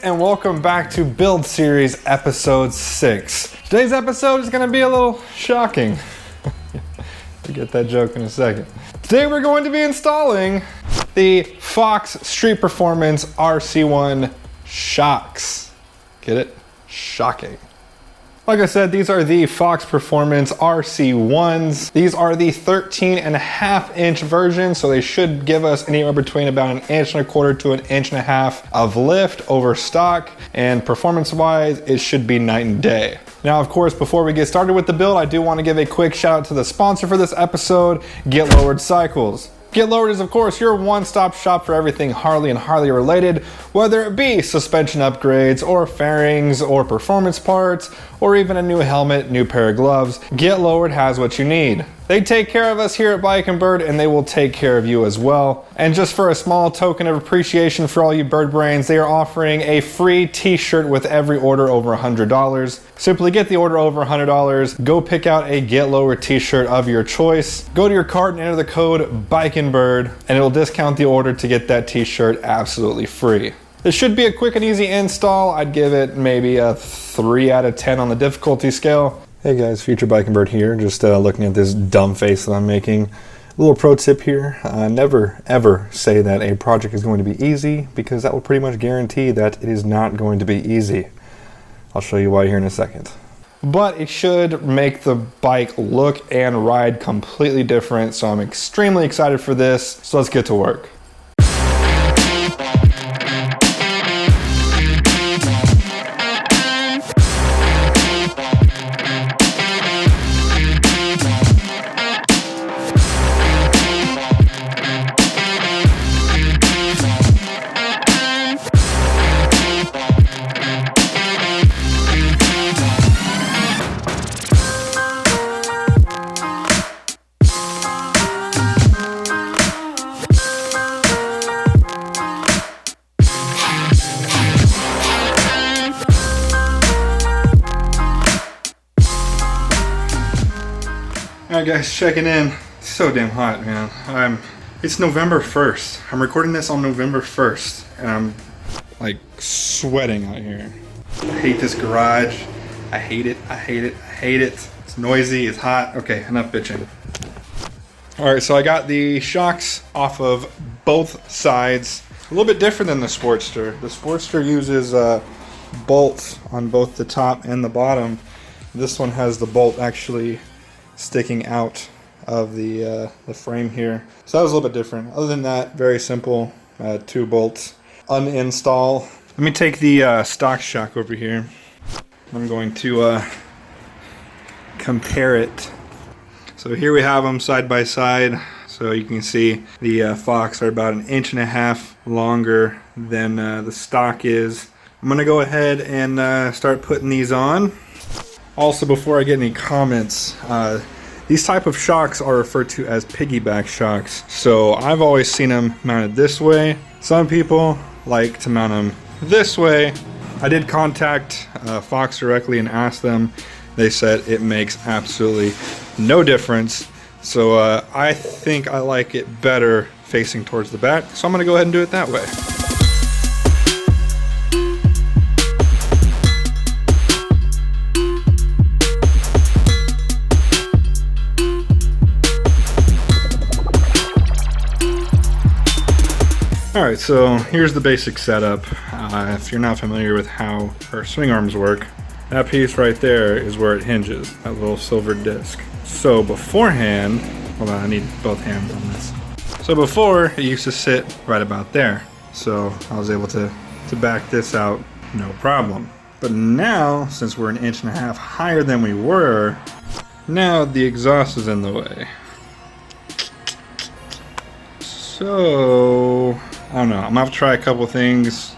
and welcome back to Build Series Episode 6. Today's episode is going to be a little shocking. We'll get that joke in a second. Today we're going to be installing the Fox Street Performance RC1 Shocks. Get it? Shocking. Like I said, these are the Fox Performance RC1s. These are the 13.5-inch version, so they should give us anywhere between about 1.25 inches to 1.5 inches of lift over stock, and performance-wise, it should be night and day. Now, of course, before we get started with the build, I do want to give a quick shout out to the sponsor for this episode, Get Lowered Cycles. Get Lowered is, of course, your one-stop shop for everything Harley and Harley related, whether it be suspension upgrades or fairings or performance parts or even a new helmet, new pair of gloves. Get Lowered has what you need. They take care of us here at Bike and Bird, and they will take care of you as well. And just for a small token of appreciation for all you bird brains, they are offering a free t-shirt with every order over $100. Simply get the order over $100, go pick out a Get Lowered t-shirt of your choice, go to your cart and enter the code Bike and Bird, and it'll discount the order to get that t-shirt absolutely free. This should be a quick and easy install. I'd give it maybe a 3 out of 10 on the difficulty scale. Hey guys, Future Bike and Bird here, just looking at this dumb face that I'm making. A little pro tip here, never ever say that a project is going to be easy, because that will pretty much guarantee that it is not going to be easy. I'll show you why here in a second. But it should make the bike look and ride completely different, so I'm extremely excited for this, so let's get to work. Alright guys, checking in. It's so damn hot, man. It's November 1st. I'm recording this on November 1st, and I'm like sweating out here. I hate this garage. I hate it, I hate it, I hate it. It's noisy, it's hot. Okay, enough bitching. Alright, so I got the shocks off of both sides. A little bit different than the Sportster. The Sportster uses bolts on both the top and the bottom. This one has the bolt actually sticking out of the frame here. So that was a little bit different. Other than that, very simple. 2 bolts. Uninstall. Let me take the stock shock over here. I'm going to compare it. So here we have them side by side. So you can see the Fox are about 1.5 inches longer than the stock is. I'm gonna go ahead and start putting these on. Also, before I get any comments, these type of shocks are referred to as piggyback shocks. So I've always seen them mounted this way. Some people like to mount them this way. I did contact Fox directly and asked them. They said it makes absolutely no difference. So I think I like it better facing towards the back. So I'm gonna go ahead and do it that way. Alright, so here's the basic setup. If you're not familiar with how our swing arms work, that piece right there is where it hinges, that little silver disc. So beforehand, hold on, I need both hands on this. So before, it used to sit right about there. So I was able to back this out, no problem. But now, since we're 1.5 inches higher than we were, now the exhaust is in the way. So I don't know, I'm gonna have to try a couple things.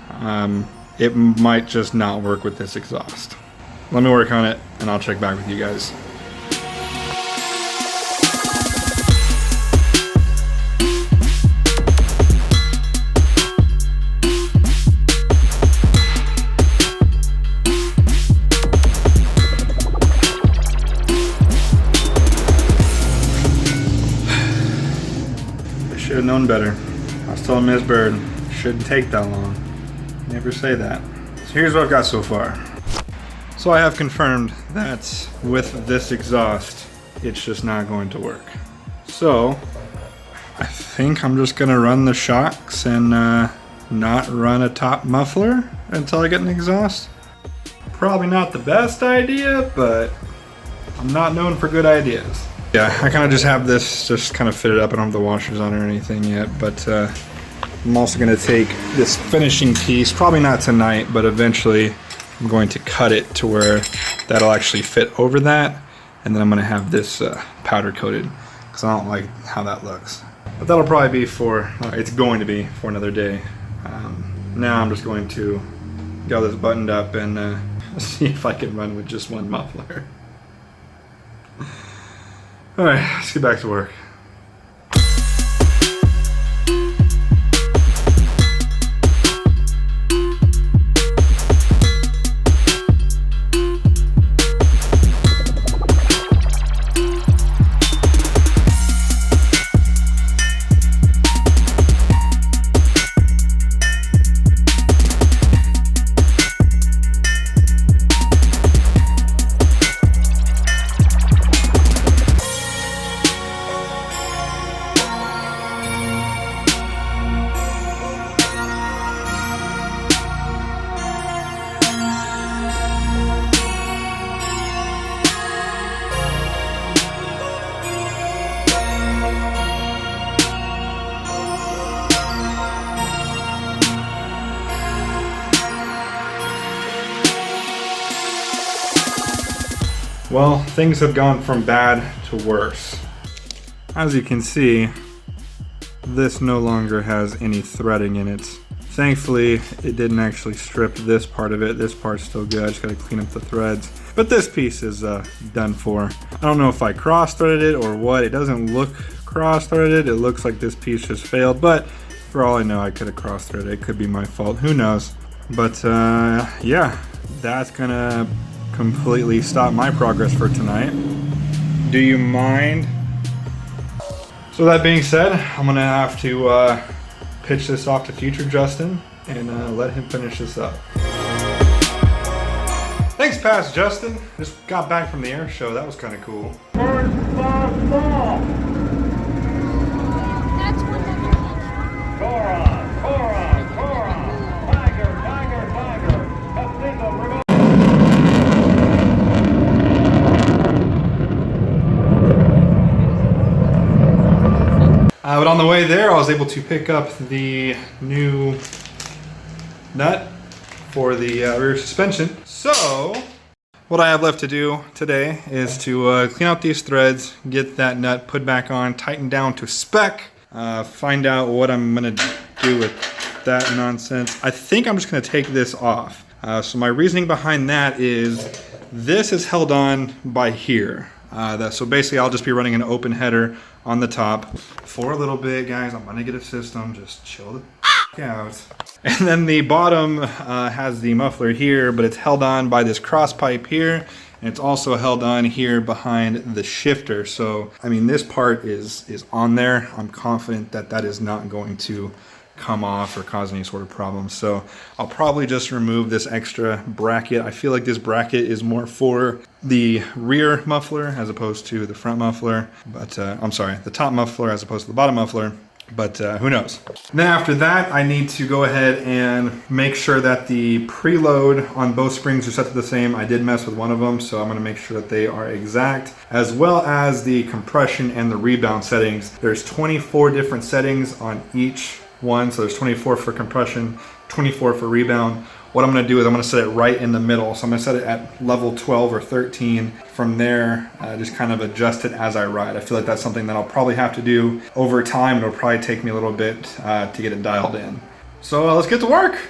It might just not work with this exhaust. Let me work on it and I'll check back with you guys. Should have known better. I was telling Miss Bird, shouldn't take that long. Never say that. here's what I've got so far. So I have confirmed that with this exhaust, it's just not going to work. So I think I'm just gonna run the shocks and not run a top muffler until I get an exhaust. Probably not the best idea, but I'm not known for good ideas. Yeah, I kind of just have this just kind of fitted up. I don't have the washers on or anything yet, but I'm also gonna take this finishing piece, probably not tonight, but eventually I'm going to cut it to where that'll actually fit over that, and then I'm gonna have this powder coated because I don't like how that looks. But that'll probably be for, it's going to be for another day. Now I'm just going to get all this buttoned up and see if I can run with just one muffler. Alright, let's get back to work. Well, things have gone from bad to worse. As you can see, this no longer has any threading in it. Thankfully, it didn't actually strip this part of it. This part's still good. I just gotta clean up the threads. But this piece is done for. I don't know if I cross-threaded it or what. It doesn't look cross-threaded. It looks like this piece just failed, but for all I know, I could have cross-threaded it. It could be my fault. Who knows? But yeah, that's gonna completely stop my progress for tonight. Do you mind? So that being said, I'm gonna have to pitch this off to future Justin and let him finish this up. Thanks, past Justin. Just got back from the air show. That was kind of cool. First class ball. That's what that Cora, tiger, a single remote. But on the way there, I was able to pick up the new nut for the rear suspension. So, what I have left to do today is to clean out these threads, get that nut put back on, tighten down to spec, find out what I'm gonna do with that nonsense. I think I'm just gonna take this off. So my reasoning behind that is this is held on by here. So basically I'll just be running an open header on the top for a little bit, guys. I'm gonna get a system, just chill the f out. And then the bottom has the muffler here, but it's held on by this cross pipe here, and it's also held on here behind the shifter. So, I mean, this part is on there. I'm confident that that is not going to come off or cause any sort of problem. So I'll probably just remove this extra bracket. I feel like this bracket is more for the rear muffler as opposed to the front muffler, but I'm sorry, the top muffler as opposed to the bottom muffler, but who knows. And then after that, I need to go ahead and make sure that the preload on both springs are set to the same. I did mess with one of them, so I'm gonna make sure that they are exact, as well as the compression and the rebound settings. There's 24 different settings on each one, so there's 24 for compression, 24 for rebound. What I'm gonna do is I'm gonna set it right in the middle. So I'm gonna set it at level 12 or 13. From there, just kind of adjust it as I ride. I feel like that's something that I'll probably have to do over time. It'll probably take me a little bit to get it dialed in. So let's get to work.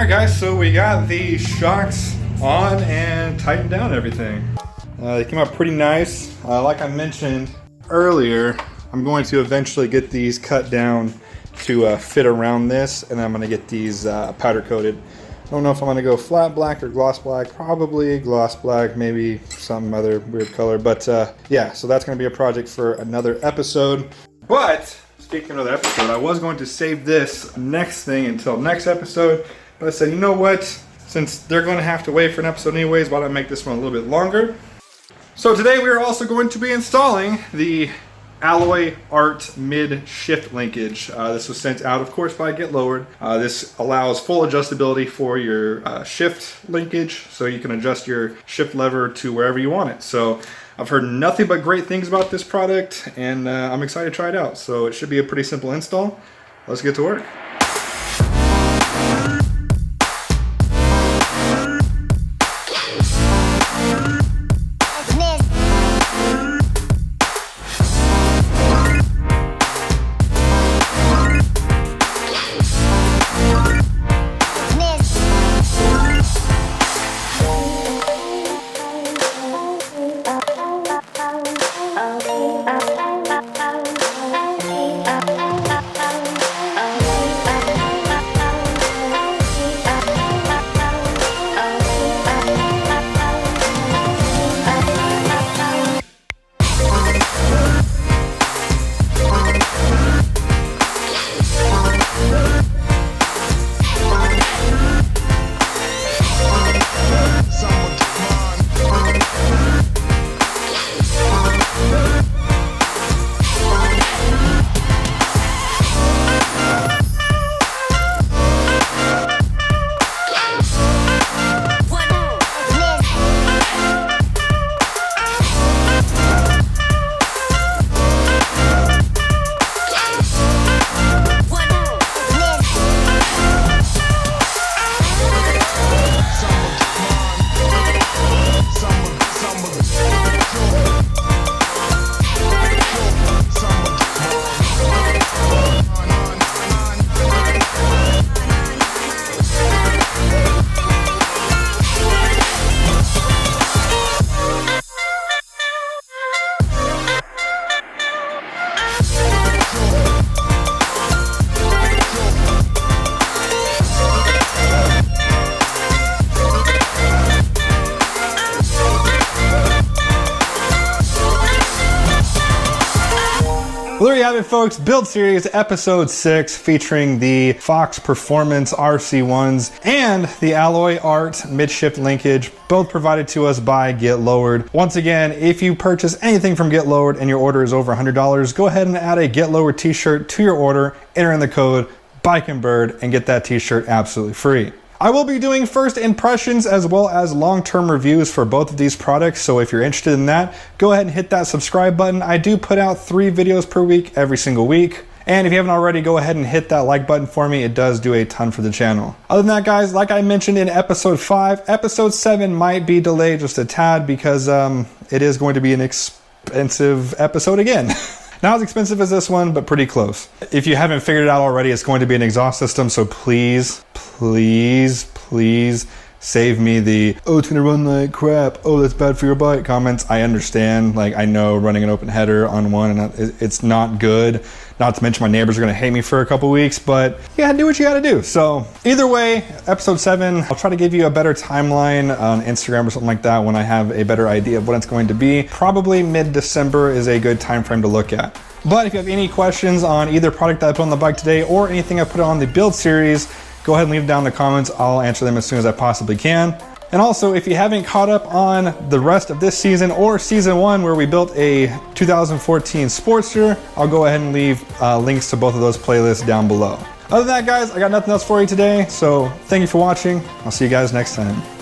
Alright guys, so we got the shocks on and tightened down everything. They came out pretty nice. Like I mentioned earlier, I'm going to eventually get these cut down to fit around this, and I'm going to get these powder coated. I don't know if I'm going to go flat black or gloss black. Probably gloss black, maybe some other weird color. But yeah, so that's going to be a project for another episode. But speaking of another episode, I was going to save this next thing until next episode. But I said, you know what? Since they're going to have to wait for an episode anyways, why don't I make this one a little bit longer? So today we are also going to be installing the alloy art mid shift linkage. This was sent out, of course, by Get Lowered. This allows full adjustability for your shift linkage, so you can adjust your shift lever to wherever you want it. So I've heard nothing but great things about this product, and I'm excited to try it out. So it should be a pretty simple install. Let's get to work. Well, there you have it, folks. Build Series Episode 6 featuring the Fox Performance RC1s and the Alloy Art Midshift Linkage, both provided to us by Get Lowered. Once again, if you purchase anything from Get Lowered and your order is over $100, go ahead and add a Get Lowered t-shirt to your order, enter in the code BIKEandBird, and get that t-shirt absolutely free. I will be doing first impressions as well as long-term reviews for both of these products, so if you're interested in that, go ahead and hit that subscribe button. I do put out 3 videos per week every single week. And if you haven't already, go ahead and hit that like button for me. It does do a ton for the channel. Other than that, guys, like I mentioned in episode 5, episode 7 might be delayed just a tad because it is going to be an expensive episode again. Not as expensive as this one, but pretty close. If you haven't figured it out already, it's going to be an exhaust system, so please, please, please save me the, oh, it's gonna run like crap, oh, that's bad for your bike comments. I understand, like, I know running an open header on one, and it's not good. Not to mention my neighbors are gonna hate me for a couple weeks, but you gotta do what you gotta do. So either way, episode 7, I'll try to give you a better timeline on Instagram or something like that when I have a better idea of what it's going to be. Probably mid-December is a good time frame to look at. But if you have any questions on either product that I put on the bike today or anything I put on the build series, go ahead and leave them down in the comments. I'll answer them as soon as I possibly can. And also, if you haven't caught up on the rest of this season or season 1 where we built a 2014 Sportster, I'll go ahead and leave links to both of those playlists down below. Other than that, guys, I got nothing else for you today. So thank you for watching. I'll see you guys next time.